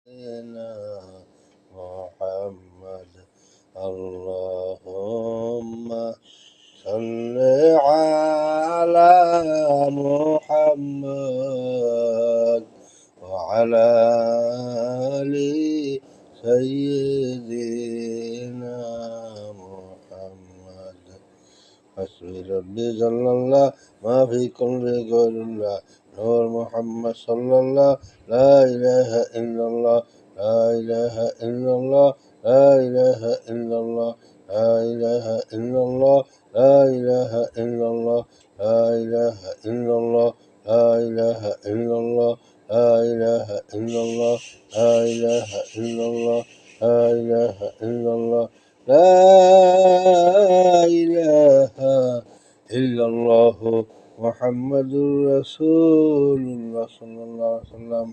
سيدنا محمد. اللهم صل على محمد وعلى آل سيدنا محمد. حسبي ربي جل الله ما في قلبي غير الله نور محمد صلى الله لا إله إلا الله لا إله إلا الله لا إله إلا الله لا إله إلا الله لا إله إلا الله لا إله إلا الله لا إله إلا الله لا إله إلا الله لا إله إلا الله لا إله إلا الله لا إله إلا الله محمد رسول الله صلى الله عليه وسلم.